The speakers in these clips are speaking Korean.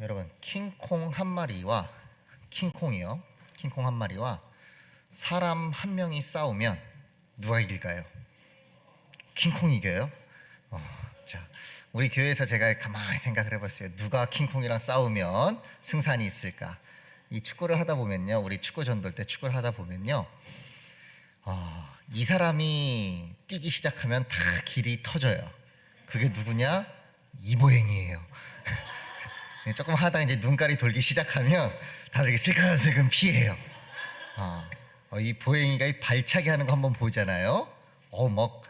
여러분, 킹콩 한 마리와 킹콩이요. 킹콩 한 마리와 사람 한 명이 싸우면 누가 이길까요? 킹콩이 이겨요? 자, 우리 교회에서 제가 가만히 생각을 해봤어요. 누가 킹콩이랑 싸우면 승산이 있을까? 이 축구를 하다 보면요, 우리 축구 전돌 때 축구를 하다 보면요, 이 사람이 뛰기 시작하면 다 길이 터져요. 그게 누구냐? 이보행이에요. 조금 하다가 이제 눈깔이 돌기 시작하면 다들 슬금슬금 피해요. 이 보행이가 이 발차기 하는 거 한번 보잖아요. 막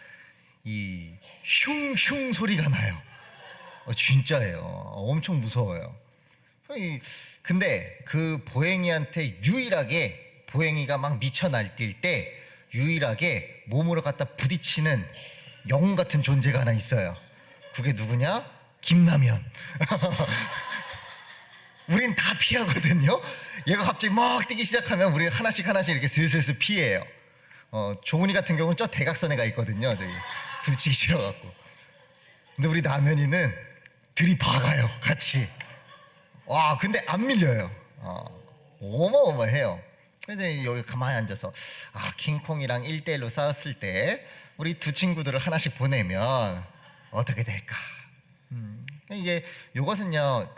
이 슝슝 소리가 나요. 진짜예요. 엄청 무서워요. 근데 그 보행이한테 유일하게, 보행이가 막 미쳐 날뛸 때 유일하게 몸으로 갖다 부딪히는 영웅 같은 존재가 하나 있어요. 그게 누구냐? 김남현. 우린 다 피하거든요. 얘가 갑자기 막 뛰기 시작하면 우리 하나씩 이렇게 슬슬 피해요. 종훈이 같은 경우는 저 대각선에 가 있거든요. 저기 부딪히기 싫어갖고. 근데 우리 남현이는 들이박아요, 같이. 와, 근데 안 밀려요. 어마어마해요. 그래서 여기 가만히 앉아서 킹콩이랑 1대1로 싸웠을 때 우리 두 친구들을 하나씩 보내면 어떻게 될까? 이게 요것은요,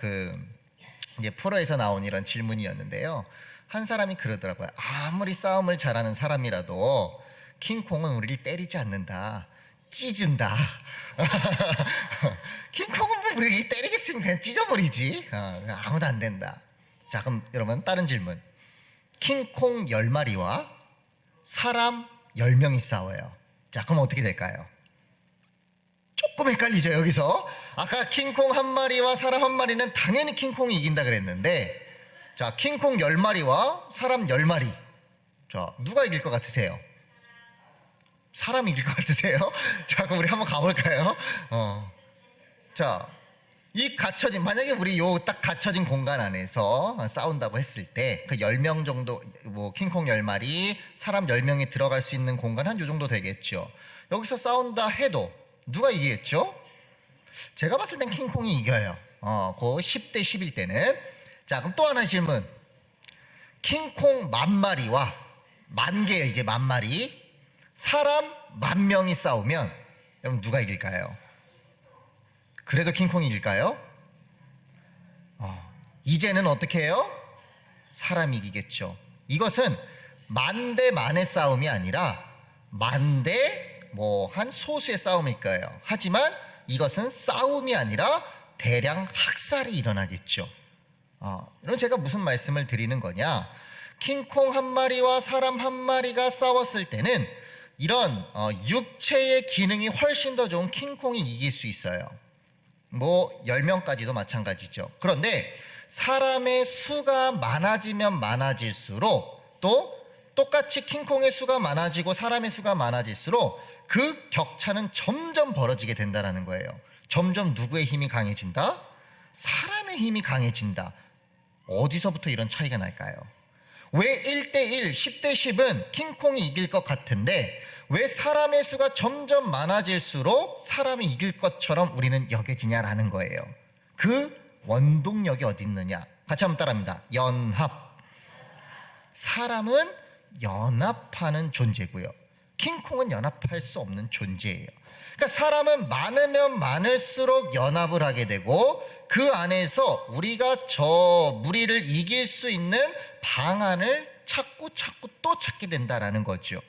이제 프로에서 나온 이런 질문이었는데요. 한 사람이 그러더라고요. 아무리 싸움을 잘하는 사람이라도 킹콩은 우리를 때리지 않는다. 찢은다. 킹콩은 뭐 우리를 때리겠으면 그냥 찢어버리지. 아무도 안 된다. 자, 그럼 여러분 다른 질문. 킹콩 10마리와 사람 10명이 싸워요. 자, 그럼 어떻게 될까요? 조금 헷갈리죠, 여기서. 아까 킹콩 한 마리와 사람 한 마리는 당연히 킹콩이 이긴다 그랬는데, 자, 킹콩 10마리와 사람 10마리. 자, 누가 이길 것 같으세요? 사람이 이길 것 같으세요? 자, 그럼 우리 한번 가볼까요? 자, 이 갇혀진, 만약에 우리 요 딱 갇혀진 공간 안에서 싸운다고 했을 때, 그 10명 정도, 뭐, 킹콩 10마리, 사람 10명이 들어갈 수 있는 공간 한 요 정도 되겠죠. 여기서 싸운다 해도 누가 이기겠죠? 제가 봤을 땐 킹콩이 이겨요. 그 10대 11 때는. 자, 그럼 또 하나 질문. 킹콩 10,000마리와, 10,000개 이제 10,000마리, 사람 10,000명이 싸우면, 여러분 누가 이길까요? 그래도 킹콩이 이길까요? 이제는 어떻게 해요? 사람이 이기겠죠. 이것은 만 대 만의 싸움이 아니라 만 대 한 소수의 싸움일 거예요. 하지만 이것은 싸움이 아니라 대량 학살이 일어나겠죠. 이런 제가 무슨 말씀을 드리는 거냐? 킹콩 한 마리와 사람 한 마리가 싸웠을 때는 이런 육체의 기능이 훨씬 더 좋은 킹콩이 이길 수 있어요. 10명까지도 마찬가지죠. 그런데 사람의 수가 많아지면 많아질수록, 또 똑같이 킹콩의 수가 많아지고 사람의 수가 많아질수록 그 격차는 점점 벌어지게 된다는 거예요. 점점 누구의 힘이 강해진다? 사람의 힘이 강해진다. 어디서부터 이런 차이가 날까요? 왜 1대1, 10대 10은 킹콩이 이길 것 같은데 왜 사람의 수가 점점 많아질수록 사람이 이길 것처럼 우리는 여겨지냐라는 거예요. 그 원동력이 어디 있느냐? 같이 한번 따라합니다. 연합. 사람은 연합하는 존재고요. 킹콩은 연합할 수 없는 존재예요. 그러니까 사람은 많으면 많을수록 연합을 하게 되고 그 안에서 우리가 저 무리를 이길 수 있는 방안을 찾고 또 찾게 된다라는 거죠.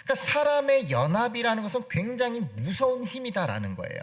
그러니까 사람의 연합이라는 것은 굉장히 무서운 힘이다라는 거예요.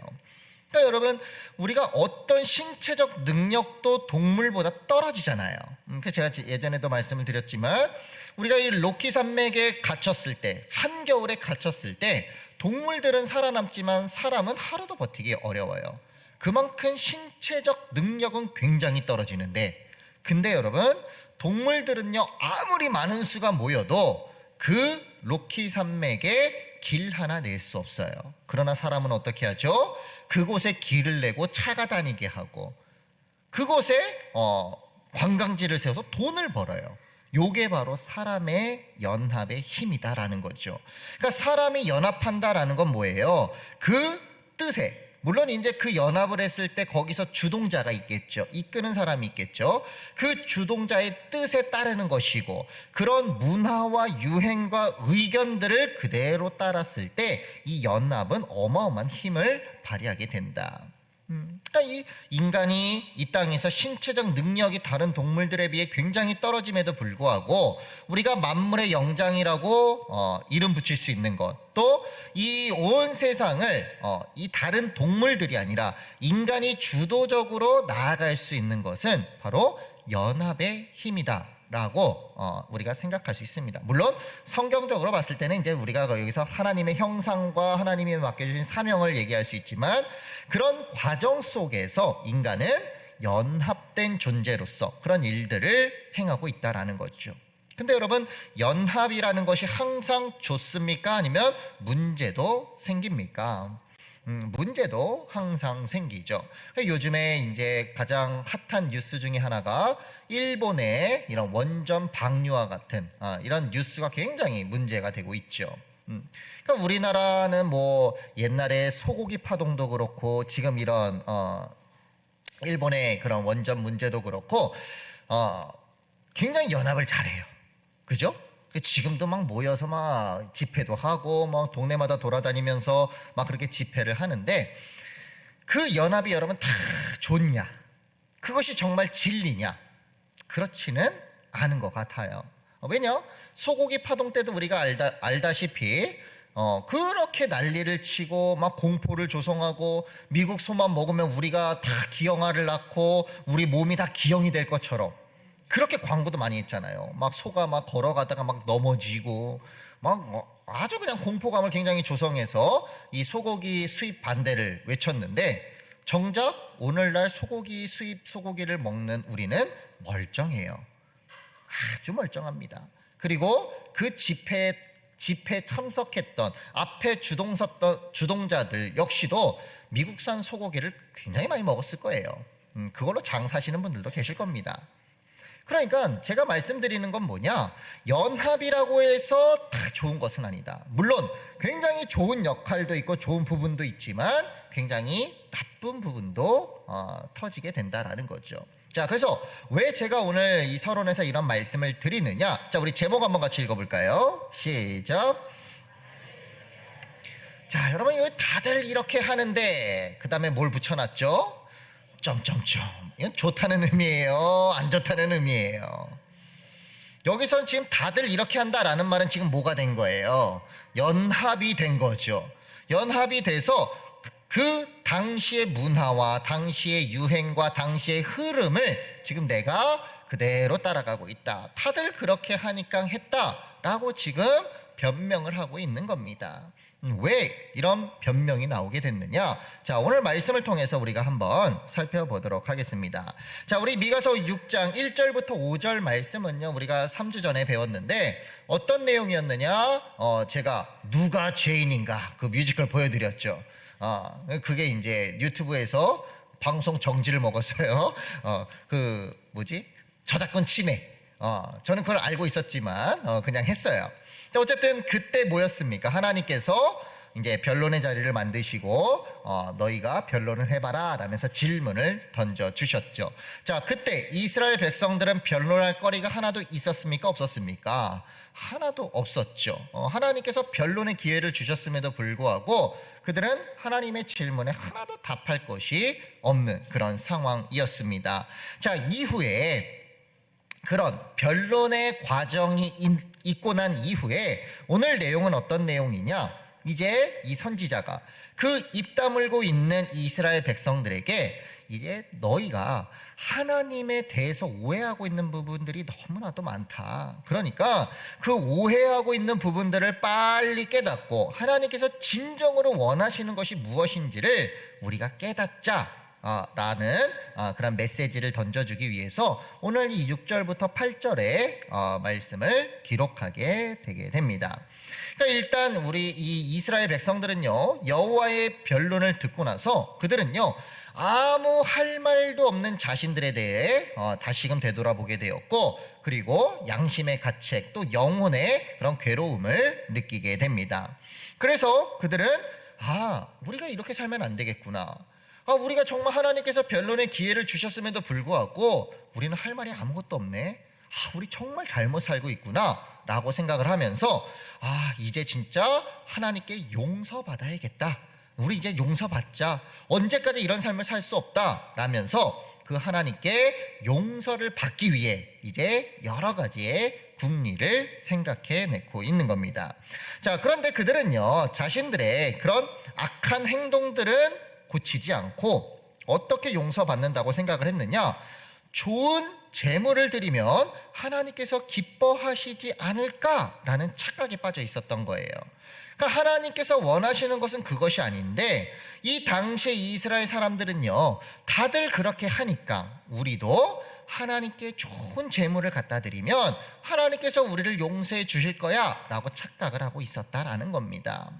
그러니까 여러분, 우리가 어떤 신체적 능력도 동물보다 떨어지잖아요. 그래서 제가 예전에도 말씀을 드렸지만 우리가 이 로키 산맥에 갇혔을 때, 한겨울에 갇혔을 때 동물들은 살아남지만 사람은 하루도 버티기 어려워요. 그만큼 신체적 능력은 굉장히 떨어지는데, 근데 여러분, 동물들은요 아무리 많은 수가 모여도 그 로키 산맥에 길 하나 낼 수 없어요. 그러나 사람은 어떻게 하죠? 그곳에 길을 내고 차가 다니게 하고 그곳에 관광지를 세워서 돈을 벌어요. 요게 바로 사람의 연합의 힘이다라는 거죠. 그러니까 사람이 연합한다라는 건 뭐예요? 그 뜻에, 물론 이제 그 연합을 했을 때 거기서 주동자가 있겠죠. 이끄는 사람이 있겠죠. 그 주동자의 뜻에 따르는 것이고 그런 문화와 유행과 의견들을 그대로 따랐을 때 이 연합은 어마어마한 힘을 발휘하게 된다. 그러니까 이 인간이 이 땅에서 신체적 능력이 다른 동물들에 비해 굉장히 떨어짐에도 불구하고 우리가 만물의 영장이라고 이름 붙일 수 있는 것, 또 이 온 세상을 이 다른 동물들이 아니라 인간이 주도적으로 나아갈 수 있는 것은 바로 연합의 힘이다 라고 우리가 생각할 수 있습니다. 물론 성경적으로 봤을 때는 이제 우리가 여기서 하나님의 형상과 하나님이 맡겨주신 사명을 얘기할 수 있지만 그런 과정 속에서 인간은 연합된 존재로서 그런 일들을 행하고 있다라는 거죠. 근데 여러분, 연합이라는 것이 항상 좋습니까? 아니면 문제도 생깁니까? 문제도 항상 생기죠. 요즘에 이제 가장 핫한 뉴스 중에 하나가 일본의 이런 원전 방류와 같은 이런 뉴스가 굉장히 문제가 되고 있죠. 그러니까 우리나라는 뭐 옛날에 소고기 파동도 그렇고 지금 이런 일본의 그런 원전 문제도 그렇고 굉장히 연합을 잘해요. 그죠? 지금도 막 모여서 막 집회도 하고 막 동네마다 돌아다니면서 막 그렇게 집회를 하는데 그 연합이 여러분 다 좋냐? 그것이 정말 진리냐? 그렇지는 않은 것 같아요. 왜냐? 소고기 파동 때도 우리가 알다시피 그렇게 난리를 치고 막 공포를 조성하고 미국 소만 먹으면 우리가 다 기형아를 낳고 우리 몸이 다 기형이 될 것처럼 그렇게 광고도 많이 했잖아요. 막 소가 막 걸어가다가 막 넘어지고 막 아주 그냥 공포감을 굉장히 조성해서 이 소고기 수입 반대를 외쳤는데 정작 오늘날 소고기 수입 소고기를 먹는 우리는 멀쩡해요. 아주 멀쩡합니다. 그리고 그 집회에 참석했던 앞에 주동자들 역시도 미국산 소고기를 굉장히 많이 먹었을 거예요. 그걸로 장사하시는 분들도 계실 겁니다. 그러니까 제가 말씀드리는 건 뭐냐, 연합이라고 해서 다 좋은 것은 아니다. 물론 굉장히 좋은 역할도 있고 좋은 부분도 있지만 굉장히 나쁜 부분도 터지게 된다라는 거죠. 자, 그래서 왜 제가 오늘 이 서론에서 이런 말씀을 드리느냐. 자, 우리 제목 한번 같이 읽어볼까요? 시작. 자, 여러분 이거 다들 이렇게 하는데 그 다음에 뭘 붙여놨죠? 점점점. 이건 좋다는 의미예요, 안 좋다는 의미예요? 여기선 지금 다들 이렇게 한다라는 말은 지금 뭐가 된 거예요? 연합이 된 거죠. 연합이 돼서 그 당시의 문화와 당시의 유행과 당시의 흐름을 지금 내가 그대로 따라가고 있다. 다들 그렇게 하니까 했다라고 지금 변명을 하고 있는 겁니다. 왜 이런 변명이 나오게 됐느냐? 자, 오늘 말씀을 통해서 우리가 한번 살펴보도록 하겠습니다. 자, 우리 미가서 6장 1절부터 5절 말씀은요, 우리가 3주 전에 배웠는데 어떤 내용이었느냐? 제가 누가 죄인인가 그 뮤지컬 보여드렸죠. 그게 이제 유튜브에서 방송 정지를 먹었어요. 저작권 침해. 저는 그걸 알고 있었지만 그냥 했어요. 어쨌든 그때 뭐였습니까? 하나님께서 이제 변론의 자리를 만드시고 너희가 변론을 해봐라 라면서 질문을 던져주셨죠. 자, 그때 이스라엘 백성들은 변론할 거리가 하나도 있었습니까? 없었습니까? 하나도 없었죠. 하나님께서 변론의 기회를 주셨음에도 불구하고 그들은 하나님의 질문에 하나도 답할 것이 없는 그런 상황이었습니다. 자, 이후에 그런 변론의 과정이 있고 난 이후에 오늘 내용은 어떤 내용이냐? 이제 이 선지자가 그 입 다물고 있는 이스라엘 백성들에게 이제 너희가 하나님에 대해서 오해하고 있는 부분들이 너무나도 많다. 그러니까 그 오해하고 있는 부분들을 빨리 깨닫고 하나님께서 진정으로 원하시는 것이 무엇인지를 우리가 깨닫자 라는 그런 메시지를 던져주기 위해서 오늘 이 6절부터 8절의 말씀을 기록하게 되게 됩니다. 그러니까 일단 우리 이 이스라엘 백성들은요, 여호와의 변론을 듣고 나서 그들은요 아무 할 말도 없는 자신들에 대해 다시금 되돌아보게 되었고, 그리고 양심의 가책 또 영혼의 그런 괴로움을 느끼게 됩니다. 그래서 그들은 우리가 이렇게 살면 안 되겠구나. 우리가 정말 하나님께서 변론의 기회를 주셨음에도 불구하고 우리는 할 말이 아무것도 없네. 우리 정말 잘못 살고 있구나 라고 생각을 하면서 이제 진짜 하나님께 용서받아야겠다. 우리 이제 용서받자. 언제까지 이런 삶을 살 수 없다 라면서 그 하나님께 용서를 받기 위해 이제 여러 가지의 궁리를 생각해내고 있는 겁니다. 자, 그런데 그들은요, 자신들의 그런 악한 행동들은 고치지 않고 어떻게 용서받는다고 생각을 했느냐? 좋은 제물을 드리면 하나님께서 기뻐하시지 않을까라는 착각에 빠져 있었던 거예요. 그러니까 하나님께서 원하시는 것은 그것이 아닌데 이 당시에 이스라엘 사람들은요, 다들 그렇게 하니까 우리도 하나님께 좋은 제물을 갖다 드리면 하나님께서 우리를 용서해 주실 거야 라고 착각을 하고 있었다라는 겁니다.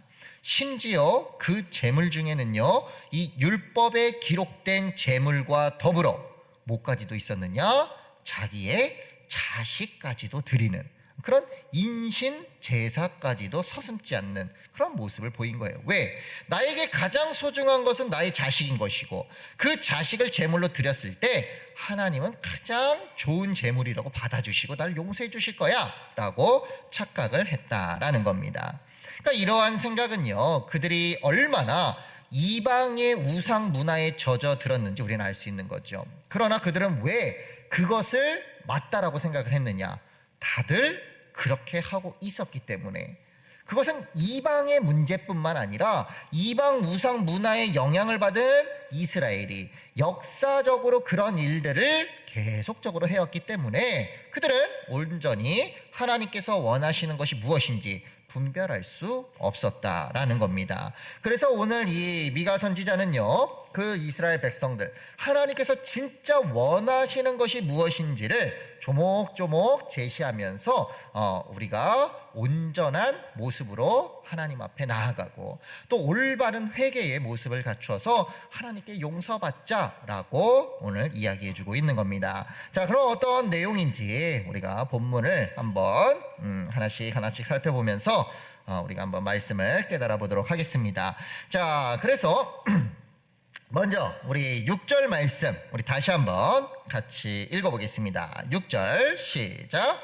심지어 그 제물 중에는요, 이 율법에 기록된 제물과 더불어 뭐까지도 있었느냐? 자기의 자식까지도 드리는 그런 인신 제사까지도 서슴지 않는 그런 모습을 보인 거예요. 왜? 나에게 가장 소중한 것은 나의 자식인 것이고 그 자식을 제물로 드렸을 때 하나님은 가장 좋은 제물이라고 받아주시고 날 용서해 주실 거야 라고 착각을 했다라는 겁니다. 그러니까 이러한 생각은요, 그들이 얼마나 이방의 우상 문화에 젖어들었는지 우리는 알 수 있는 거죠. 그러나 그들은 왜 그것을 맞다라고 생각을 했느냐? 다들 그렇게 하고 있었기 때문에. 그것은 이방의 문제뿐만 아니라 이방 우상 문화에 영향을 받은 이스라엘이 역사적으로 그런 일들을 계속적으로 해왔기 때문에 그들은 온전히 하나님께서 원하시는 것이 무엇인지 분별할 수 없었다라는 겁니다. 그래서 오늘 이 미가 선지자는요, 그 이스라엘 백성들, 하나님께서 진짜 원하시는 것이 무엇인지를 조목조목 제시하면서 우리가 온전한 모습으로 하나님 앞에 나아가고 또 올바른 회개의 모습을 갖춰서 하나님께 용서받자라고 오늘 이야기해주고 있는 겁니다. 자, 그럼 어떤 내용인지 우리가 본문을 한번 하나씩 살펴보면서 우리가 한번 말씀을 깨달아 보도록 하겠습니다. 자, 그래서 먼저 우리 6절 말씀 우리 다시 한번 같이 읽어보겠습니다. 6절 시작.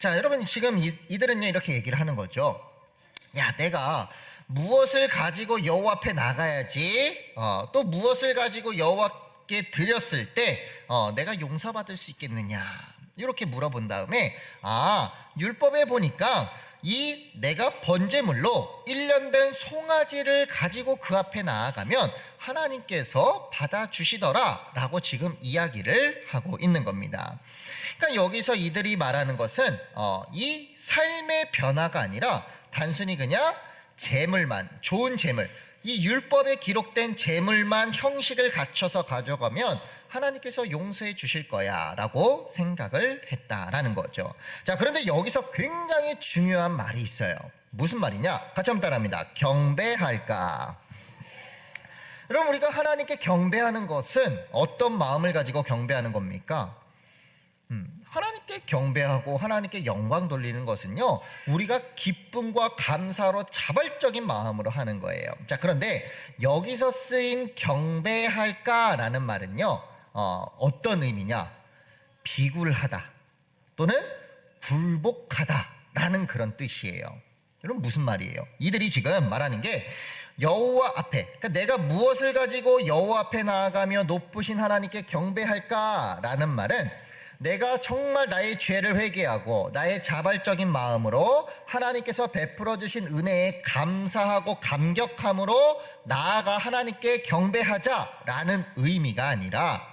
자, 여러분 지금 이들은요 이렇게 얘기를 하는 거죠. 야, 내가 무엇을 가지고 여호와 앞에 나가야지 또 무엇을 가지고 여호와께 드렸을 때 내가 용서받을 수 있겠느냐 이렇게 물어본 다음에 율법에 보니까 이 내가 번제물로 1년 된 송아지를 가지고 그 앞에 나아가면 하나님께서 받아주시더라 라고 지금 이야기를 하고 있는 겁니다. 그러니까 여기서 이들이 말하는 것은 이 삶의 변화가 아니라 단순히 그냥 제물만, 좋은 제물, 이 율법에 기록된 제물만 형식을 갖춰서 가져가면 하나님께서 용서해 주실 거야 라고 생각을 했다라는 거죠. 자, 그런데 여기서 굉장히 중요한 말이 있어요. 무슨 말이냐? 같이 한번 따라합니다. 경배할까? 여러분, 우리가 하나님께 경배하는 것은 어떤 마음을 가지고 경배하는 겁니까? 하나님께 경배하고 하나님께 영광 돌리는 것은요, 우리가 기쁨과 감사로 자발적인 마음으로 하는 거예요. 자, 그런데 여기서 쓰인 경배할까라는 말은요, 어떤 의미냐? 비굴하다 또는 굴복하다라는 그런 뜻이에요. 여러분, 무슨 말이에요? 이들이 지금 말하는 게 여호와 앞에, 그러니까 내가 무엇을 가지고 여호와 앞에 나아가며 높으신 하나님께 경배할까라는 말은 내가 정말 나의 죄를 회개하고 나의 자발적인 마음으로 하나님께서 베풀어 주신 은혜에 감사하고 감격함으로 나아가 하나님께 경배하자라는 의미가 아니라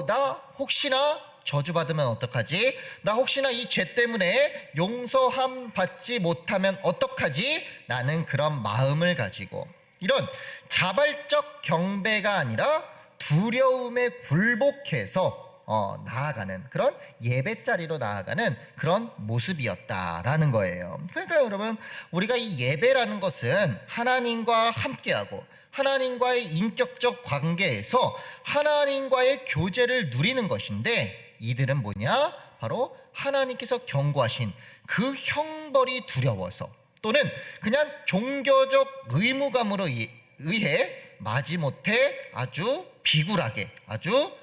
나 혹시나 저주받으면 어떡하지? 나 혹시나 이 죄 때문에 용서함 받지 못하면 어떡하지? 라는 그런 마음을 가지고 이런 자발적 경배가 아니라 두려움에 굴복해서 나아가는 그런 예배 자리로 나아가는 그런 모습이었다라는 거예요. 그러니까 여러분, 우리가 이 예배라는 것은 하나님과 함께하고 하나님과의 인격적 관계에서 하나님과의 교제를 누리는 것인데, 이들은 뭐냐? 바로 하나님께서 경고하신 그 형벌이 두려워서, 또는 그냥 종교적 의무감으로 의해 마지못해 아주 비굴하게, 아주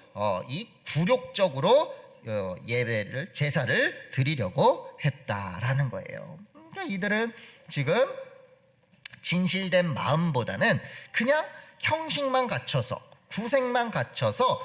이 굴욕적으로 예배를, 제사를 드리려고 했다라는 거예요. 그러니까 이들은 지금 진실된 마음보다는 그냥 형식만 갖춰서, 구색만 갖춰서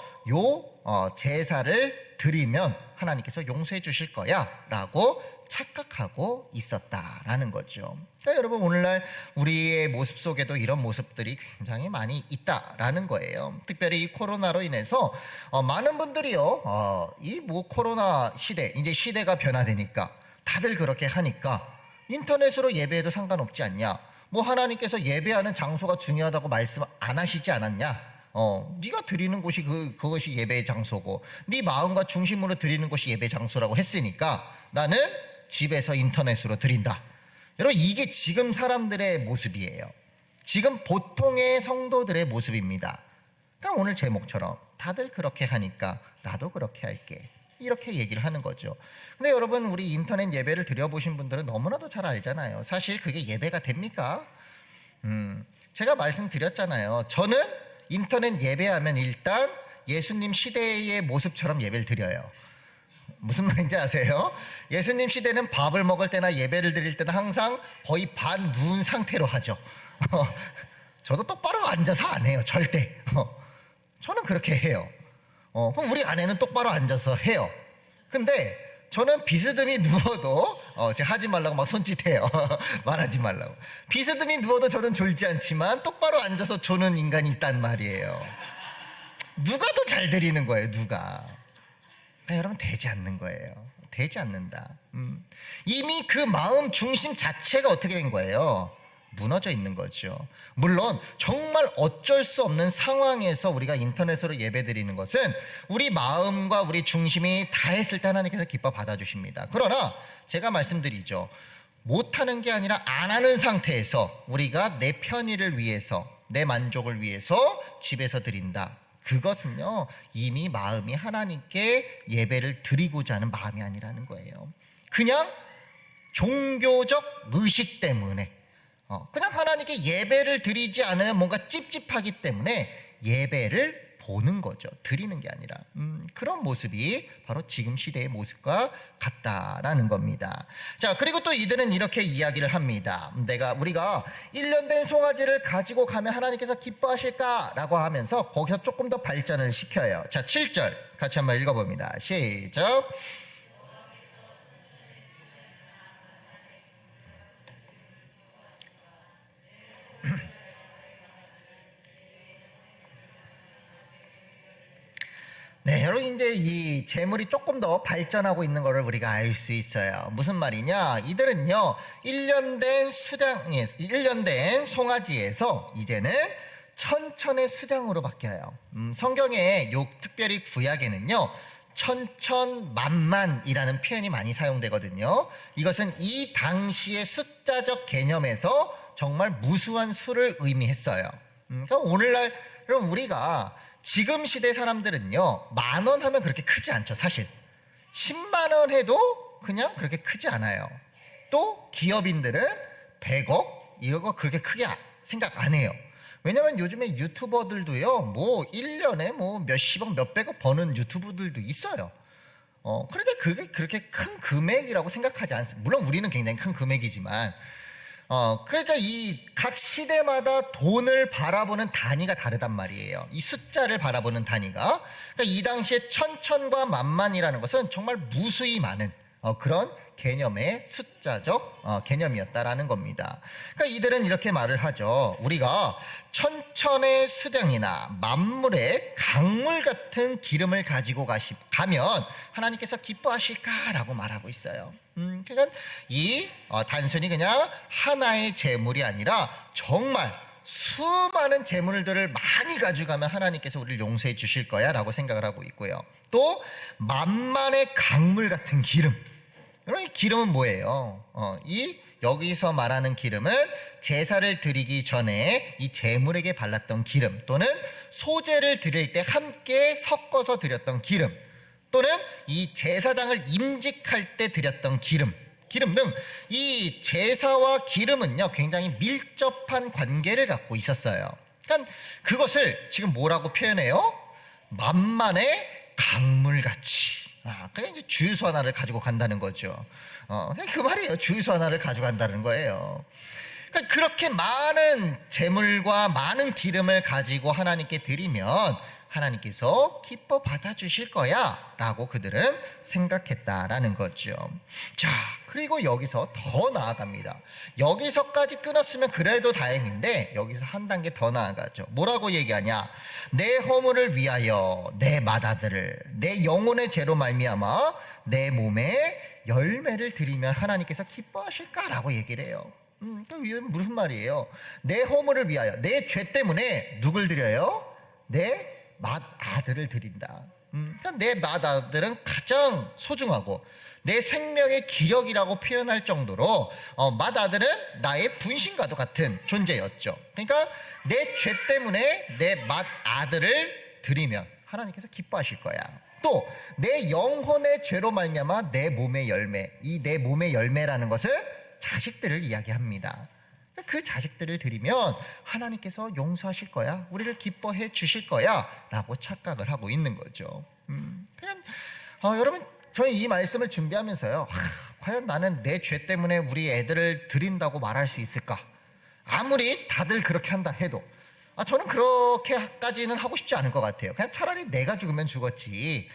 제사를 드리면 하나님께서 용서해 주실 거야 라고 착각하고 있었다라는 거죠. 그러니까 여러분, 오늘날 우리의 모습 속에도 이런 모습들이 굉장히 많이 있다라는 거예요. 특별히 이 코로나로 인해서 많은 분들이요, 이 코로나 시대, 이제 시대가 변화되니까 다들 그렇게 하니까 인터넷으로 예배해도 상관없지 않냐? 하나님께서 예배하는 장소가 중요하다고 말씀 안 하시지 않았냐? 네가 드리는 곳이 그것이 예배의 장소고, 네 마음과 중심으로 드리는 곳이 예배 장소라고 했으니까 나는 집에서 인터넷으로 드린다. 여러분, 이게 지금 사람들의 모습이에요. 지금 보통의 성도들의 모습입니다. 그러니까 오늘 제목처럼 다들 그렇게 하니까 나도 그렇게 할게, 이렇게 얘기를 하는 거죠. 근데 여러분, 우리 인터넷 예배를 드려보신 분들은 너무나도 잘 알잖아요. 사실 그게 예배가 됩니까? 제가 말씀드렸잖아요. 저는 인터넷 예배하면 일단 예수님 시대의 모습처럼 예배를 드려요. 무슨 말인지 아세요? 예수님 시대는 밥을 먹을 때나 예배를 드릴 때는 항상 거의 반 누운 상태로 하죠. 저도 똑바로 앉아서 안 해요, 절대. 저는 그렇게 해요. 그럼 우리 아내는 똑바로 앉아서 해요. 근데 저는 비스듬히 누워도 제가 하지 말라고 막 손짓해요. 말하지 말라고. 비스듬히 누워도 저는 졸지 않지만 똑바로 앉아서 조는 인간이 있단 말이에요. 누가 더 잘 드리는 거예요, 누가. 그러니까 여러분, 되지 않는 거예요. 되지 않는다. 이미 그 마음 중심 자체가 어떻게 된 거예요? 무너져 있는 거죠. 물론 정말 어쩔 수 없는 상황에서 우리가 인터넷으로 예배드리는 것은 우리 마음과 우리 중심이 다했을 때 하나님께서 기뻐 받아주십니다. 그러나 제가 말씀드리죠, 못하는 게 아니라 안 하는 상태에서 우리가 내 편의를 위해서, 내 만족을 위해서 집에서 드린다, 그것은요 이미 마음이 하나님께 예배를 드리고자 하는 마음이 아니라는 거예요. 그냥 종교적 의식 때문에, 그냥 하나님께 예배를 드리지 않으면 뭔가 찝찝하기 때문에 예배를 보는 거죠. 드리는 게 아니라. 그런 모습이 바로 지금 시대의 모습과 같다라는 겁니다. 자, 그리고 또 이들은 이렇게 이야기를 합니다. 우리가 1년 된 송아지를 가지고 가면 하나님께서 기뻐하실까라고 하면서 거기서 조금 더 발전을 시켜요. 자, 7절 같이 한번 읽어봅니다. 시작. 네, 여러분, 이제 이 재물이 조금 더 발전하고 있는 것을 우리가 알 수 있어요. 무슨 말이냐? 이들은요, 1년 된 송아지에서 이제는 천천의 수량으로 바뀌어요. 성경에 특별히 구약에는요, 천천만만이라는 표현이 많이 사용되거든요. 이것은 이 당시의 숫자적 개념에서 정말 무수한 수를 의미했어요. 그러니까 오늘날 우리가 지금 시대 사람들은요, 10,000원 하면 그렇게 크지 않죠, 사실. 10만 원 해도 그냥 그렇게 크지 않아요. 또 기업인들은 100억 이거 그렇게 크게 생각 안 해요. 왜냐면 요즘에 유튜버들도요, 1년에 몇십억 몇백억 버는 유튜버들도 있어요. 그러니까 그게 그렇게 큰 금액이라고 생각하지 않습니다. 물론 우리는 굉장히 큰 금액이지만, 그러니까 이 각 시대마다 돈을 바라보는 단위가 다르단 말이에요. 이 숫자를 바라보는 단위가. 그러니까 이 당시에 천천과 만만이라는 것은 정말 무수히 많은 그런 개념의 숫자적 개념이었다라는 겁니다. 그러니까 이들은 이렇게 말을 하죠. 우리가 천천의 수량이나 만물의 강물 같은 기름을 가지고 가면 하나님께서 기뻐하실까라고 말하고 있어요. 그러니까 단순히 그냥 하나의 재물이 아니라 정말 수많은 재물들을 많이 가져가면 하나님께서 우리를 용서해 주실 거야 라고 생각을 하고 있고요. 또 만만의 강물 같은 기름. 그럼 이 기름은 뭐예요? 여기서 말하는 기름은 제사를 드리기 전에 이 제물에게 발랐던 기름, 또는 소제를 드릴 때 함께 섞어서 드렸던 기름, 또는 이 제사장을 임직할 때 드렸던 기름 등 이 제사와 기름은요 굉장히 밀접한 관계를 갖고 있었어요. 그러니까 그것을 지금 뭐라고 표현해요? 만만의 강물같이. 그냥 이제 주유소 하나를 가지고 간다는 거죠. 그냥 그 말이에요. 주유소 하나를 가져간다는 거예요. 그러니까 그렇게 많은 제물과 많은 기름을 가지고 하나님께 드리면 하나님께서 기뻐 받아주실 거야 라고 그들은 생각했다라는 거죠. 자, 그리고 여기서 더 나아갑니다. 여기서까지 끊었으면 그래도 다행인데 여기서 한 단계 더 나아가죠. 뭐라고 얘기하냐? 내 허물을 위하여 내 맏아들을 내 영혼의 죄로 말미암아 내 몸에 열매를 드리면 하나님께서 기뻐하실까라고 얘기를 해요. 이게 무슨 말이에요? 내 허물을 위하여 내 죄 때문에 누굴 드려요? 내 맏아들을 드린다. 그러니까 내 맏아들은 가장 소중하고 내 생명의 기력이라고 표현할 정도로 맏아들은 나의 분신과도 같은 존재였죠. 그러니까 내 죄 때문에 내 맏아들을 드리면 하나님께서 기뻐하실 거야. 또 내 영혼의 죄로 말미암아 내 몸의 열매, 이 내 몸의 열매라는 것은 자식들을 이야기합니다. 그 자식들을 드리면 하나님께서 용서하실 거야, 우리를 기뻐해 주실 거야 라고 착각을 하고 있는 거죠. 그냥 여러분, 저는 이 말씀을 준비하면서요, 과연 나는 내 죄 때문에 우리 애들을 드린다고 말할 수 있을까? 아무리 다들 그렇게 한다 해도 저는 그렇게까지는 하고 싶지 않을 것 같아요. 그냥 차라리 내가 죽으면 죽었지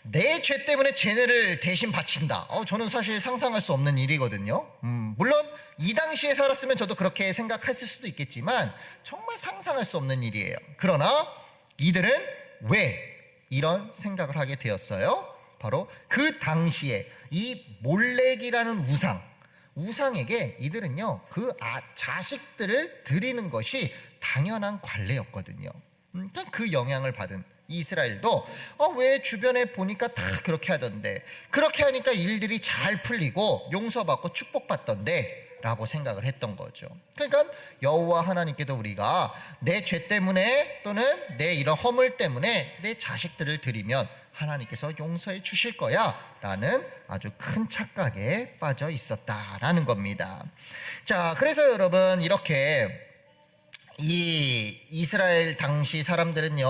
내 죄 때문에 쟤네를 대신 바친다, 저는 사실 상상할 수 없는 일이거든요. 물론 이 당시에 살았으면 저도 그렇게 생각했을 수도 있겠지만 정말 상상할 수 없는 일이에요. 그러나 이들은 왜 이런 생각을 하게 되었어요? 바로 그 당시에 이 몰렉이라는 우상에게 이들은요 그 자식들을 드리는 것이 당연한 관례였거든요. 그러니까 그 영향을 받은 이스라엘도 왜 주변에 보니까 다 그렇게 하던데, 그렇게 하니까 일들이 잘 풀리고 용서받고 축복받던데 라고 생각을 했던 거죠. 그러니까 여호와 하나님께도 우리가 내 죄 때문에 또는 내 이런 허물 때문에 내 자식들을 드리면 하나님께서 용서해 주실 거야 라는 아주 큰 착각에 빠져 있었다라는 겁니다. 자, 그래서 여러분, 이렇게 이 이스라엘 당시 사람들은요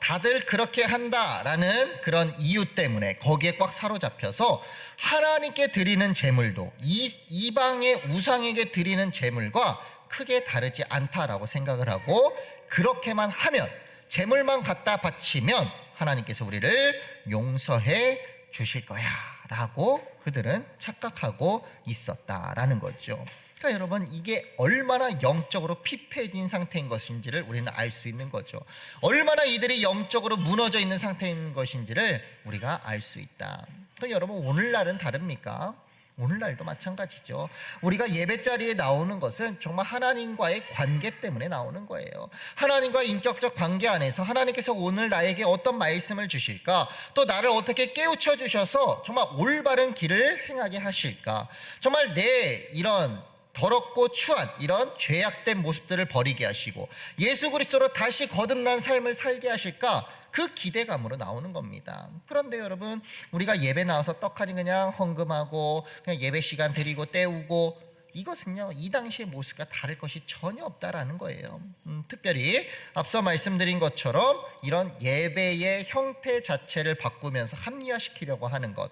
다들 그렇게 한다라는 그런 이유 때문에 거기에 꽉 사로잡혀서 하나님께 드리는 제물도 이방의 우상에게 드리는 제물과 크게 다르지 않다라고 생각을 하고, 그렇게만 하면, 제물만 갖다 바치면 하나님께서 우리를 용서해 주실 거야 라고 그들은 착각하고 있었다라는 거죠. 그러니까 여러분, 이게 얼마나 영적으로 피폐해진 상태인 것인지를 우리는 알 수 있는 거죠. 얼마나 이들이 영적으로 무너져 있는 상태인 것인지를 우리가 알 수 있다. 그럼 여러분, 오늘날은 다릅니까? 오늘날도 마찬가지죠. 우리가 예배 자리에 나오는 것은 정말 하나님과의 관계 때문에 나오는 거예요. 하나님과의 인격적 관계 안에서 하나님께서 오늘 나에게 어떤 말씀을 주실까, 또 나를 어떻게 깨우쳐 주셔서 정말 올바른 길을 행하게 하실까, 정말 내 이런 더럽고 추한 이런 죄악된 모습들을 버리게 하시고 예수 그리스도로 다시 거듭난 삶을 살게 하실까, 그 기대감으로 나오는 겁니다. 그런데 여러분, 우리가 예배 나와서 떡하니 그냥 헌금하고 그냥 예배 시간 드리고 때우고, 이것은요 이 당시의 모습과 다를 것이 전혀 없다라는 거예요. 특별히 앞서 말씀드린 것처럼 이런 예배의 형태 자체를 바꾸면서 합리화시키려고 하는 것,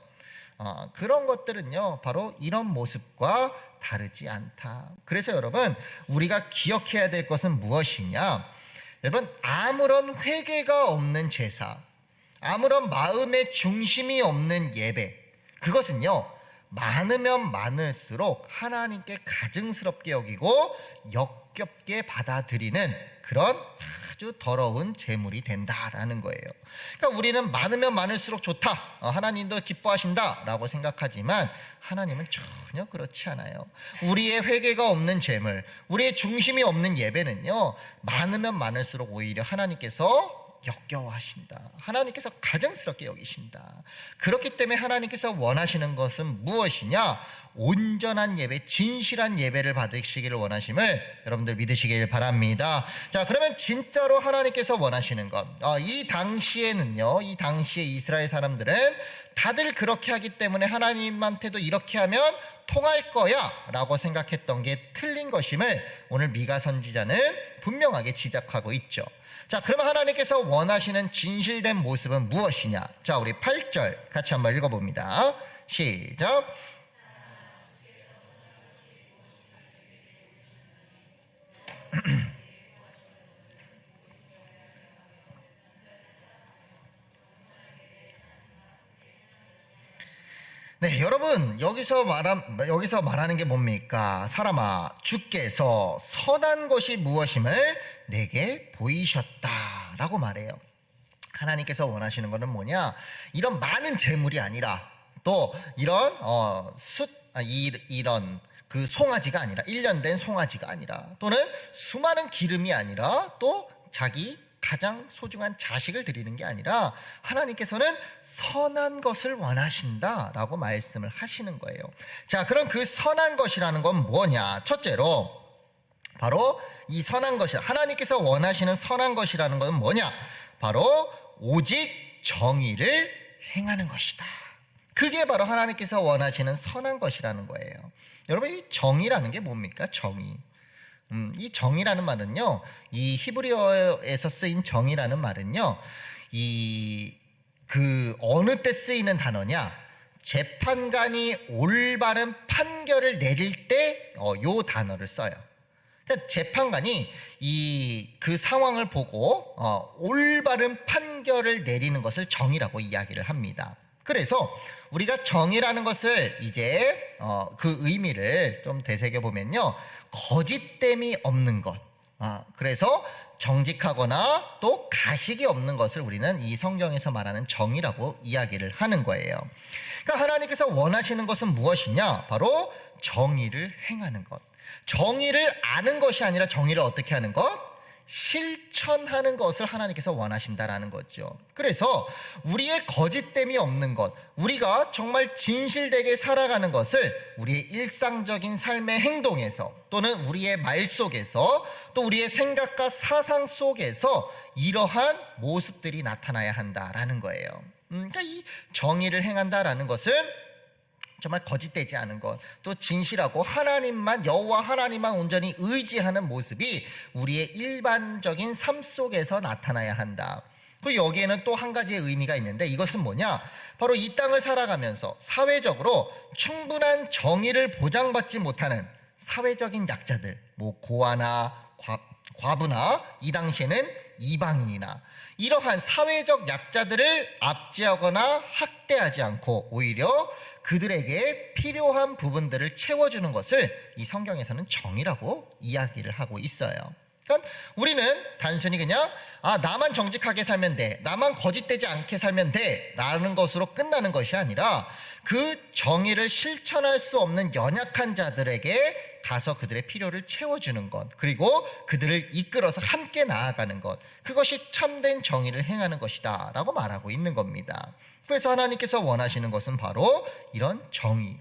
그런 것들은요 바로 이런 모습과 다르지 않다. 그래서 여러분, 우리가 기억해야 될 것은 무엇이냐, 여러분, 아무런 회개가 없는 제사, 아무런 마음의 중심이 없는 예배, 그것은요 많으면 많을수록 하나님께 가증스럽게 여기고 역겹게 받아들이는 그런 아주 더러운 제물이 된다라는 거예요. 그러니까 우리는 많으면 많을수록 좋다, 하나님도 기뻐하신다 라고 생각하지만 하나님은 전혀 그렇지 않아요. 우리의 회개가 없는 제물, 우리의 중심이 없는 예배는요 많으면 많을수록 오히려 하나님께서 역겨워하신다. 하나님께서 가증스럽게 여기신다. 그렇기 때문에 하나님께서 원하시는 것은 무엇이냐? 온전한 예배, 진실한 예배를 받으시기를 원하심을 여러분들 믿으시길 바랍니다. 자, 그러면 진짜로 하나님께서 원하시는 것, 이 당시에는요, 이 당시에 이스라엘 사람들은 다들 그렇게 하기 때문에 하나님한테도 이렇게 하면 통할 거야 라고 생각했던 게 틀린 것임을 오늘 미가 선지자는 분명하게 지적하고 있죠. 자, 그러면 하나님께서 원하시는 진실된 모습은 무엇이냐? 자, 우리 8절 같이 한번 읽어봅니다. 시작. 네, 여러분, 여기서 말하는 게 뭡니까? 사람아, 주께서 선한 것이 무엇임을 내게 보이셨다라고 말해요. 하나님께서 원하시는 것은 뭐냐? 이런 많은 재물이 아니라 또 이런 이런 그 송아지가 아니라 1년 된 송아지가 아니라 또는 수많은 기름이 아니라 또 자기 가장 소중한 자식을 드리는 게 아니라 하나님께서는 선한 것을 원하신다라고 말씀을 하시는 거예요. 자, 그럼 그 선한 것이라는 건 뭐냐? 첫째로 바로 이 선한 것이, 하나님께서 원하시는 선한 것이라는 것은 뭐냐? 바로 오직 정의를 행하는 것이다. 그게 바로 하나님께서 원하시는 선한 것이라는 거예요. 여러분, 이 정의라는 게 뭡니까? 정의. 이 정의라는 말은요, 이 히브리어에서 쓰인 정의라는 말은요, 어느 때 쓰이는 단어냐? 재판관이 올바른 판결을 내릴 때, 요 단어를 써요. 그러니까 재판관이 그 상황을 보고, 올바른 판결을 내리는 것을 정의라고 이야기를 합니다. 그래서 우리가 정의라는 것을 이제 그 의미를 좀 되새겨 보면요, 거짓됨이 없는 것, 그래서 정직하거나 또 가식이 없는 것을 우리는 이 성경에서 말하는 정의라고 이야기를 하는 거예요. 그러니까 하나님께서 원하시는 것은 무엇이냐? 바로 정의를 행하는 것. 정의를 아는 것이 아니라 정의를 어떻게 하는 것? 실천하는 것을 하나님께서 원하신다라는 거죠. 그래서 우리의 거짓됨이 없는 것, 우리가 정말 진실되게 살아가는 것을 우리의 일상적인 삶의 행동에서 또는 우리의 말 속에서 또 우리의 생각과 사상 속에서 이러한 모습들이 나타나야 한다라는 거예요. 그러니까 이 정의를 행한다라는 것은 정말 거짓되지 않은 것, 또 진실하고 하나님만, 여호와 하나님만 온전히 의지하는 모습이 우리의 일반적인 삶 속에서 나타나야 한다. 그리고 여기에는 또 한 가지의 의미가 있는데, 이것은 뭐냐? 바로 이 땅을 살아가면서 사회적으로 충분한 정의를 보장받지 못하는 사회적인 약자들, 고아나 과부나 이 당시에는 이방인이나 이러한 사회적 약자들을 압제하거나 학대하지 않고 오히려 그들에게 필요한 부분들을 채워주는 것을 이 성경에서는 정의라고 이야기를 하고 있어요. 그러니까 우리는 단순히 그냥 나만 정직하게 살면 돼, 나만 거짓되지 않게 살면 돼 라는 것으로 끝나는 것이 아니라 그 정의를 실천할 수 없는 연약한 자들에게 가서 그들의 필요를 채워주는 것, 그리고 그들을 이끌어서 함께 나아가는 것, 그것이 참된 정의를 행하는 것이다 라고 말하고 있는 겁니다. 그래서 하나님께서 원하시는 것은 바로 이런 정의.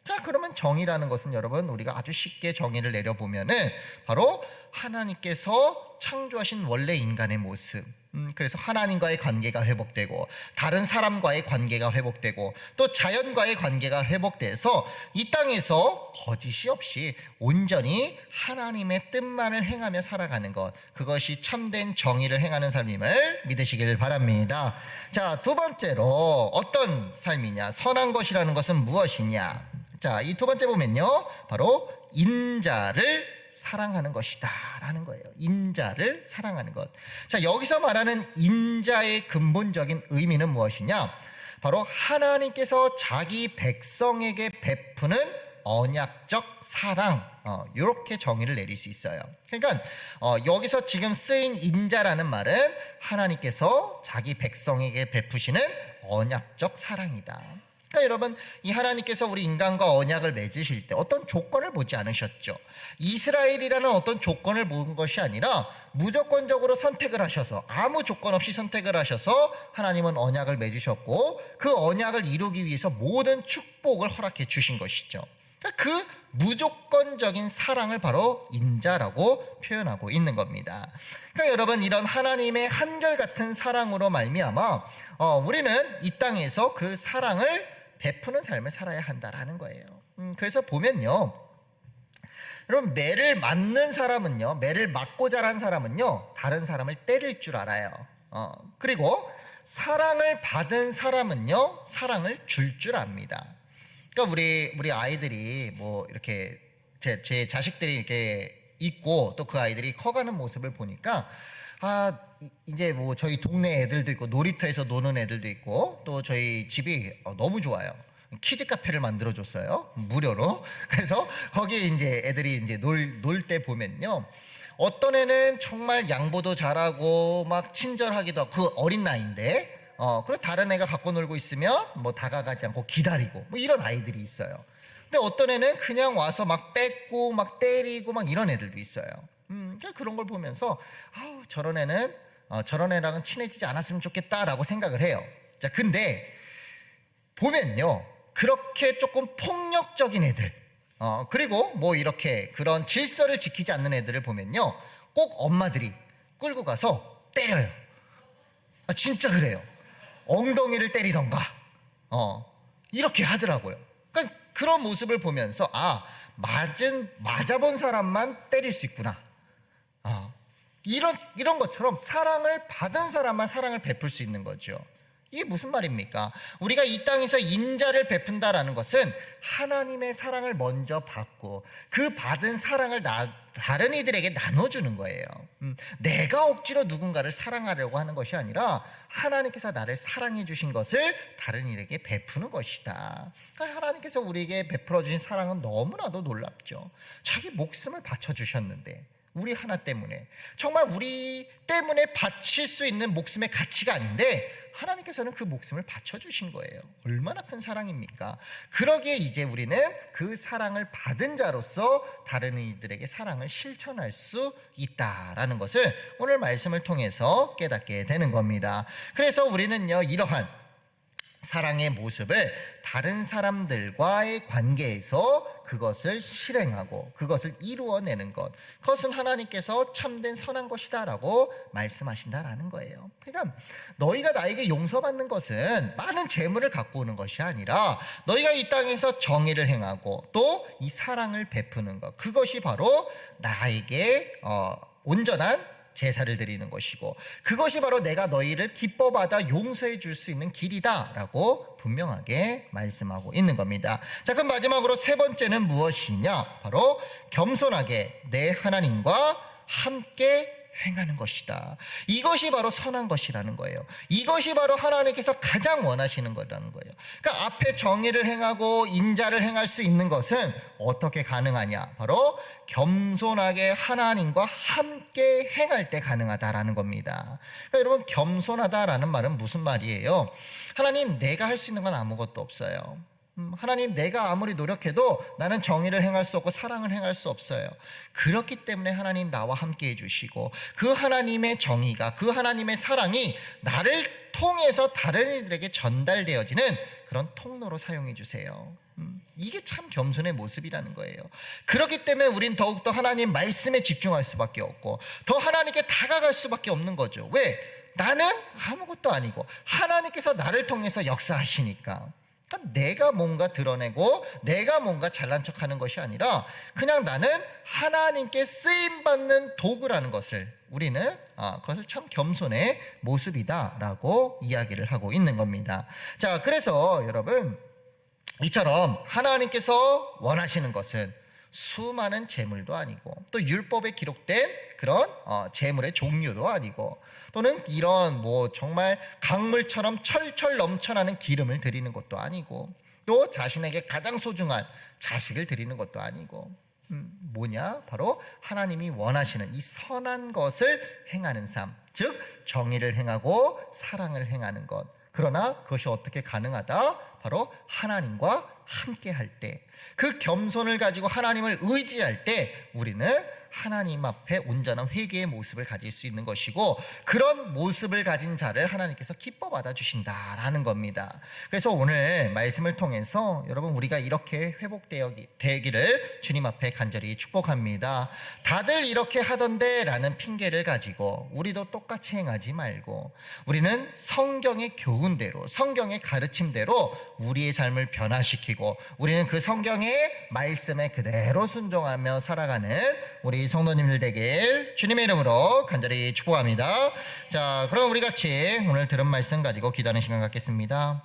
자, 그러면 정의라는 것은 여러분, 우리가 아주 쉽게 정의를 내려보면은 바로 하나님께서 창조하신 원래 인간의 모습, 그래서 하나님과의 관계가 회복되고 다른 사람과의 관계가 회복되고 또 자연과의 관계가 회복돼서 이 땅에서 거짓이 없이 온전히 하나님의 뜻만을 행하며 살아가는 것, 그것이 참된 정의를 행하는 삶임을 믿으시길 바랍니다. 자, 두 번째로 어떤 삶이냐? 선한 것이라는 것은 무엇이냐? 자, 이 두 번째 보면요, 바로 인자를 사랑하는 것이다 라는 거예요. 인자를 사랑하는 것. 자, 여기서 말하는 인자의 근본적인 의미는 무엇이냐? 바로 하나님께서 자기 백성에게 베푸는 언약적 사랑, 이렇게 정의를 내릴 수 있어요. 그러니까 여기서 지금 쓰인 인자라는 말은 하나님께서 자기 백성에게 베푸시는 언약적 사랑이다. 그러니까 여러분, 이 하나님께서 우리 인간과 언약을 맺으실 때 어떤 조건을 보지 않으셨죠. 이스라엘이라는 어떤 조건을 본 것이 아니라 무조건적으로 선택을 하셔서, 아무 조건 없이 선택을 하셔서 하나님은 언약을 맺으셨고, 그 언약을 이루기 위해서 모든 축복을 허락해 주신 것이죠. 그러니까 그 무조건적인 사랑을 바로 인자라고 표현하고 있는 겁니다. 그러니까 여러분, 이런 하나님의 한결같은 사랑으로 말미암아 우리는 이 땅에서 그 사랑을 베푸는 삶을 살아야 한다라는 거예요. 그래서 보면요, 여러분, 매를 맞는 사람은요, 매를 맞고 자란 사람은요, 다른 사람을 때릴 줄 알아요. 그리고 사랑을 받은 사람은요, 사랑을 줄 줄 압니다. 그러니까 우리 아이들이 뭐 이렇게 제 자식들이 이렇게 있고 또 그 아이들이 커가는 모습을 보니까, 이제 뭐 저희 동네 애들도 있고 놀이터에서 노는 애들도 있고, 또 저희 집이 너무 좋아요. 키즈 카페를 만들어줬어요, 무료로. 그래서 거기에 이제 애들이 이제 놀 때 보면요, 어떤 애는 정말 양보도 잘하고 막 친절하기도 하고, 그 어린 나이인데, 그리고 다른 애가 갖고 놀고 있으면 뭐 다가가지 않고 기다리고, 뭐 이런 아이들이 있어요. 근데 어떤 애는 그냥 와서 막 뺏고 막 때리고 막 이런 애들도 있어요. 그러니까 그런 걸 보면서 저런 애는 저런 애랑은 친해지지 않았으면 좋겠다라고 생각을 해요. 자, 근데 보면요, 그렇게 조금 폭력적인 애들, 그리고 뭐 이렇게 그런 질서를 지키지 않는 애들을 보면요, 꼭 엄마들이 끌고 가서 때려요. 진짜 그래요. 엉덩이를 때리던가 이렇게 하더라고요. 그러니까 그런 모습을 보면서 맞아본 사람만 때릴 수 있구나. 이런 것처럼 사랑을 받은 사람만 사랑을 베풀 수 있는 거죠. 이게 무슨 말입니까? 우리가 이 땅에서 인자를 베푼다라는 것은 하나님의 사랑을 먼저 받고 그 받은 사랑을 다른 이들에게 나눠주는 거예요. 내가 억지로 누군가를 사랑하려고 하는 것이 아니라 하나님께서 나를 사랑해 주신 것을 다른 이에게 베푸는 것이다. 그러니까 하나님께서 우리에게 베풀어 주신 사랑은 너무나도 놀랍죠. 자기 목숨을 바쳐주셨는데, 우리 하나 때문에, 정말 우리 때문에 바칠 수 있는 목숨의 가치가 아닌데 하나님께서는 그 목숨을 바쳐주신 거예요. 얼마나 큰 사랑입니까? 그러기에 이제 우리는 그 사랑을 받은 자로서 다른 이들에게 사랑을 실천할 수 있다라는 것을 오늘 말씀을 통해서 깨닫게 되는 겁니다. 그래서 우리는요, 이러한 사랑의 모습을 다른 사람들과의 관계에서 그것을 실행하고 그것을 이루어내는 것, 그것은 하나님께서 참된 선한 것이다 라고 말씀하신다라는 거예요. 그러니까 너희가 나에게 용서받는 것은 많은 재물을 갖고 오는 것이 아니라 너희가 이 땅에서 정의를 행하고 또 이 사랑을 베푸는 것, 그것이 바로 나에게 온전한 제사를 드리는 것이고, 그것이 바로 내가 너희를 기뻐받아 용서해 줄 수 있는 길이다라고 분명하게 말씀하고 있는 겁니다. 자, 그럼 마지막으로 세 번째는 무엇이냐? 바로 겸손하게 내 하나님과 함께 행하는 것이다. 이것이 바로 선한 것이라는 거예요. 이것이 바로 하나님께서 가장 원하시는 거라는 거예요. 그러니까 앞에 정의를 행하고 인자를 행할 수 있는 것은 어떻게 가능하냐? 바로 겸손하게 하나님과 함께 행할 때 가능하다라는 겁니다. 그러니까 여러분, 겸손하다라는 말은 무슨 말이에요? 하나님, 내가 할 수 있는 건 아무것도 없어요. 하나님, 내가 아무리 노력해도 나는 정의를 행할 수 없고 사랑을 행할 수 없어요. 그렇기 때문에 하나님 나와 함께 해주시고, 그 하나님의 정의가, 그 하나님의 사랑이 나를 통해서 다른 이들에게 전달되어지는 그런 통로로 사용해 주세요. 이게 참 겸손의 모습이라는 거예요. 그렇기 때문에 우린 더욱더 하나님 말씀에 집중할 수밖에 없고 더 하나님께 다가갈 수밖에 없는 거죠. 왜? 나는 아무것도 아니고 하나님께서 나를 통해서 역사하시니까. 그러니까 내가 뭔가 드러내고 내가 뭔가 잘난 척하는 것이 아니라 그냥 나는 하나님께 쓰임받는 도구라는 것을 우리는 그것을 참 겸손의 모습이다라고 이야기를 하고 있는 겁니다. 자, 그래서 여러분, 이처럼 하나님께서 원하시는 것은 수많은 재물도 아니고 또 율법에 기록된 그런 재물의 종류도 아니고 또는 이런 뭐 정말 강물처럼 철철 넘쳐나는 기름을 드리는 것도 아니고 또 자신에게 가장 소중한 자식을 드리는 것도 아니고 뭐냐? 바로 하나님이 원하시는 이 선한 것을 행하는 삶, 즉 정의를 행하고 사랑을 행하는 것, 그러나 그것이 어떻게 가능하다? 바로 하나님과 함께 할 때, 그 겸손을 가지고 하나님을 의지할 때 우리는 하나님 앞에 온전한 회개의 모습을 가질 수 있는 것이고, 그런 모습을 가진 자를 하나님께서 기뻐 받아주신다라는 겁니다. 그래서 오늘 말씀을 통해서 여러분, 우리가 이렇게 회복되기를 주님 앞에 간절히 축복합니다. 다들 이렇게 하던데 라는 핑계를 가지고 우리도 똑같이 행하지 말고, 우리는 성경의 교훈대로, 성경의 가르침대로 우리의 삶을 변화시키고, 우리는 그 성경의 말씀에 그대로 순종하며 살아가는 우리 성도님들 되길 주님의 이름으로 간절히 축복합니다. 자, 그럼 우리 같이 오늘 들은 말씀 가지고 기도하는 시간 갖겠습니다.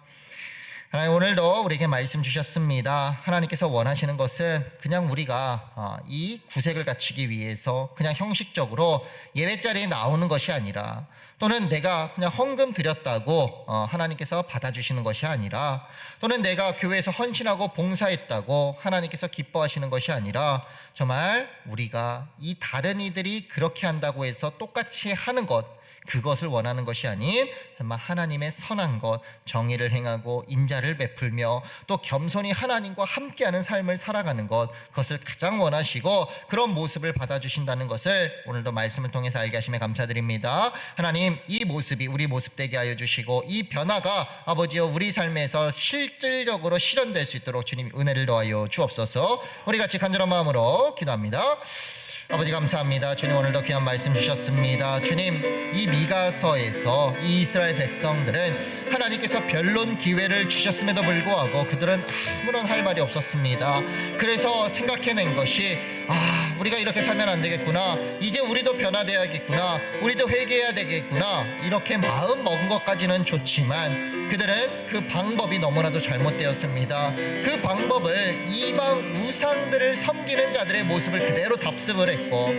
하나님, 오늘도 우리에게 말씀 주셨습니다. 하나님께서 원하시는 것은 그냥 우리가 이 구색을 갖추기 위해서 그냥 형식적으로 예배자리에 나오는 것이 아니라, 또는 내가 그냥 헌금 드렸다고 하나님께서 받아주시는 것이 아니라, 또는 내가 교회에서 헌신하고 봉사했다고 하나님께서 기뻐하시는 것이 아니라, 정말 우리가 이 다른 이들이 그렇게 한다고 해서 똑같이 하는 것, 그것을 원하는 것이 아닌 정말 하나님의 선한 것, 정의를 행하고 인자를 베풀며 또 겸손히 하나님과 함께하는 삶을 살아가는 것, 그것을 가장 원하시고 그런 모습을 받아주신다는 것을 오늘도 말씀을 통해서 알게 하심에 감사드립니다. 하나님, 이 모습이 우리 모습 되게 하여 주시고, 이 변화가 아버지여 우리 삶에서 실질적으로 실현될 수 있도록 주님 은혜를 더하여 주옵소서. 우리 같이 간절한 마음으로 기도합니다. 아버지, 감사합니다. 주님, 오늘도 귀한 말씀 주셨습니다. 주님, 이 미가서에서 이 이스라엘 백성들은 하나님께서 변론 기회를 주셨음에도 불구하고 그들은 아무런 할 말이 없었습니다. 그래서 생각해낸 것이, 우리가 이렇게 살면 안 되겠구나, 이제 우리도 변화되어야겠구나, 우리도 회개해야 되겠구나, 이렇게 마음 먹은 것까지는 좋지만 그들은 그 방법이 너무나도 잘못되었습니다. 그 방법을 이방 우상들을 섬기는 자들의 모습을 그대로 답습을 했고,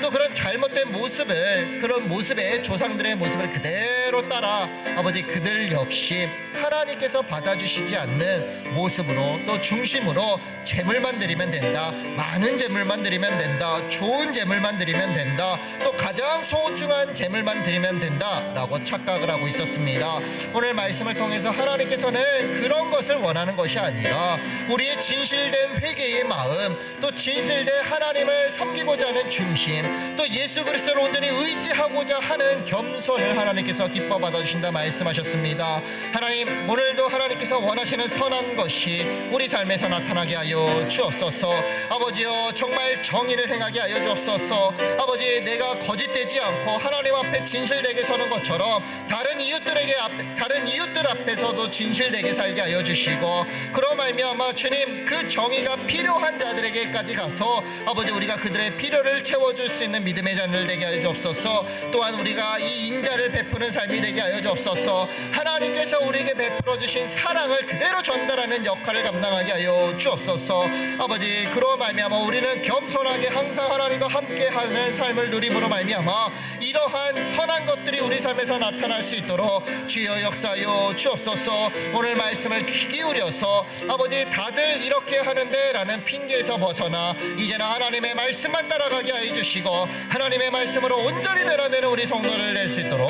또 그런 잘못된 모습을, 그런 모습의 조상들의 모습을 그대로 따라 아버지, 그들 역시 하나님께서 받아주시지 않는 모습으로, 또 중심으로 재물만 드리면 된다, 많은 재물만 드리면 된다, 좋은 재물만 드리면 된다, 또 가장 소중한 재물만 드리면 된다 라고 착각을 하고 있었습니다. 오늘 말씀을 통해서 하나님께서는 그런 것을 원하는 것이 아니라 우리의 진실된 회개의 마음, 또 진실된 하나님을 섬기고자 하는 중심, 또 예수 그리스도를 온전히 의지하고자 하는 겸손을 하나님께서 기뻐 받아주신다 말씀하셨습니다. 하나님, 오늘도 하나님께서 원하시는 선한 것이 우리 삶에서 나타나게 하여 주옵소서. 아버지여, 정말 정의를 행하게 하여 주옵소서. 아버지, 내가 거짓되지 않고 하나님 앞에 진실되게 서는 것처럼 다른 이웃들 앞에서도 진실되게 살게 하여 주시고, 그로 말미암아 주님, 그 정의가 필요한 자들에게까지 가서 아버지, 우리가 그들의 필요를 채워줄 수 있는 믿음의 자녀를 되게 하여 주옵소서. 또한 우리가 이 인자를 베푸는 삶이 되게 하여 주옵소서. 하나님께서 우리에게 베풀어 주신 사랑을 그대로 전달하는 역할을 감당하게 하여 주옵소서. 아버지, 그로 말미암아 우리는 겸손하게 항상 하나님과 함께하는 삶을 누림으로 말미암아 이러한 선한 것들이 우리 삶에서 나타날 수 있도록 주여 역사하여 주옵소서. 오늘 말씀을 귀 기울여서 아버지, 다들 이렇게 하는데 라는 핑계에서 벗어나 이제는 하나님의 말씀만 따라가게 하여 주시고, 하나님의 말씀으로 온전히 변화되는 우리 성도를 낼 수 있도록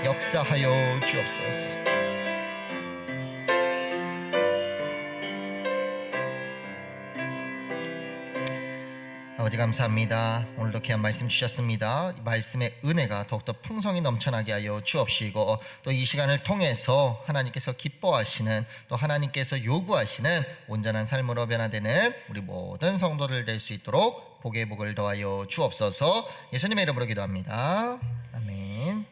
역사하여 주옵소서. 아버지, 감사합니다. 오늘도 귀한 말씀 주셨습니다. 말씀의 은혜가 더욱더 풍성히 넘쳐나게 하여 주옵시고, 또 이 시간을 통해서 하나님께서 기뻐하시는, 또 하나님께서 요구하시는 온전한 삶으로 변화되는 우리 모든 성도들 될 수 있도록 복의 복을 더하여 주옵소서. 예수님의 이름으로 기도합니다. 아멘.